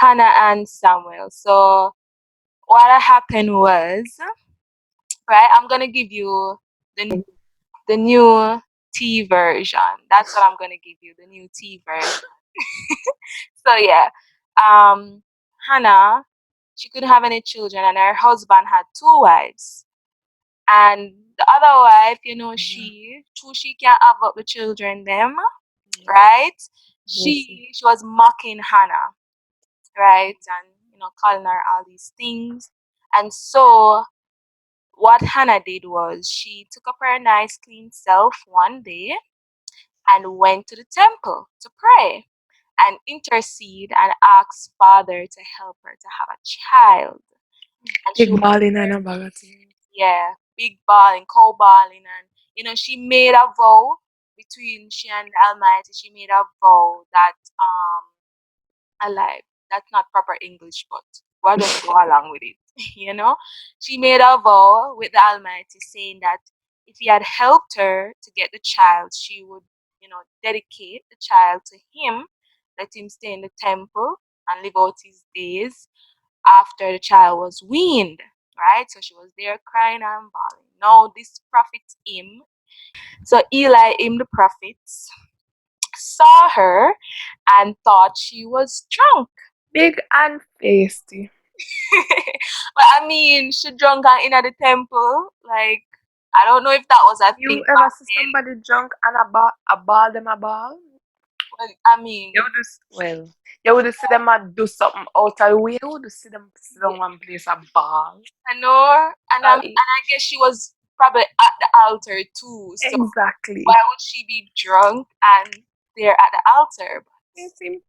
Hannah and Samuel. So what happened was, right? I'm gonna give you the new T version. That's what I'm gonna give you, the new T version. So yeah, Hannah, she couldn't have any children, and her husband had two wives. And the other wife, she can't have up the children them, right? She was mocking Hannah, right? And calling her all these things. And so what Hannah did was she took up her nice clean self one day and went to the temple to pray and intercede and ask Father to help her to have a child. And she Big was, balling and a bag of things. yeah, big balling, cow balling, and she made a vow between she and the Almighty. She made a vow that alive. That's not proper English, but we'll just go along with it. She made a vow with the Almighty saying that if he had helped her to get the child, she would, dedicate the child to him, let him stay in the temple and live out his days after the child was weaned. Right? So she was there crying and bawling. Now this prophet him, so Eli him the prophet saw her and thought she was drunk. Big and feisty. But I mean, she drunk and in at the temple. Like, I don't know if that was a You thing ever back see then. somebody drunk and a ball them a ball? Well, I mean, You would see them a do something out of the way. You would see them sit yeah, down one place a ball. I know, and Uh, I guess she was probably at the altar too. So exactly. why would she be drunk and there at the altar? Feisty.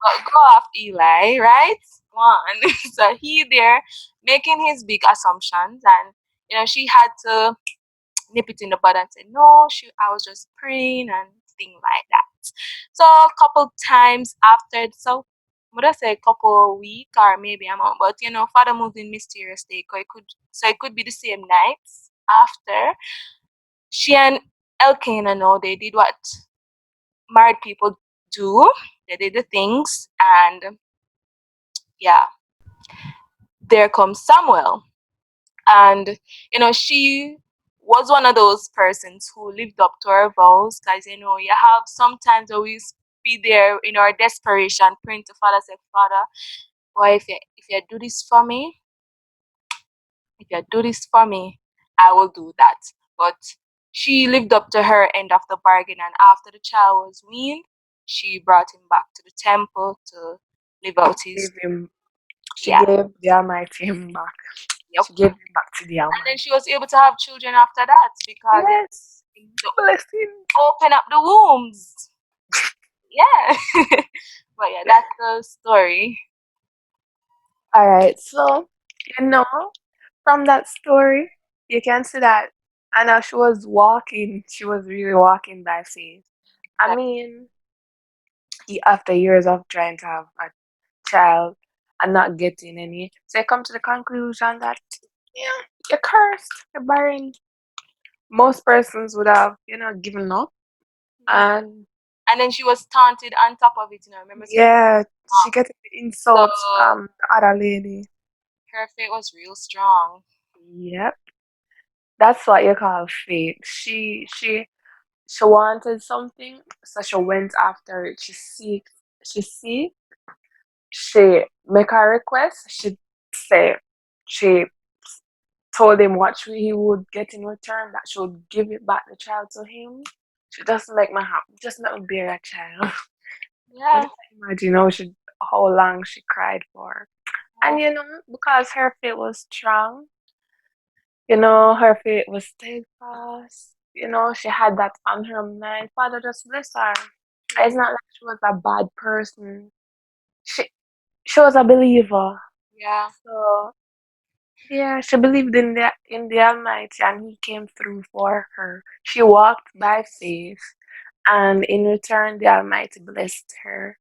But go off Eli, right? One. So he there making his big assumptions, and she had to nip it in the bud and say, no, I was just praying and thing like that. So a couple times after, so would I say a couple week or maybe a month, but Father moved in mysterious day. It could be the same nights after. She and Elkanah they did what married people do. They did the things, and yeah, there comes Samuel. And she was one of those persons who lived up to her vows, because you have sometimes always be there in our desperation praying to Father, say, Father, boy, if you do this for me, if you do this for me, I will do that. But she lived up to her end of the bargain, and after the child was weaned, she brought him back to the temple to live out his. She Yeah. gave the Almighty him back. Yep. She gave him back to the And then Almighty. she was able to have children after that because Yes. the Blessing. open up the wombs. Yeah. But yeah, that's the story. Alright, so from that story, you can see that Anna she was walking, she was really walking by faith. I That, mean, after years of trying to have a child and not getting any, so you come to the conclusion that yeah, you're cursed, you're barren. Most persons would have, given up. yeah. And And then she was taunted on top of it, remember saying yeah, she getting the so insults from the other lady. her faith was real strong. Yep, that's what you call fate. She wanted something, so she went after it. She she make a request. She told him what he would get in return, that she would give it back the child to him. She just make me happy, just let me bear a child. I Yeah. just imagine how long she cried for. And Yeah. because her faith was strong, her faith was steadfast. She had that on her mind. Father just bless her. Yeah. It's not like she was a bad person. She she was a believer. Yeah. So yeah, she believed in the Almighty and He came through for her. She walked by faith and in return the Almighty blessed her.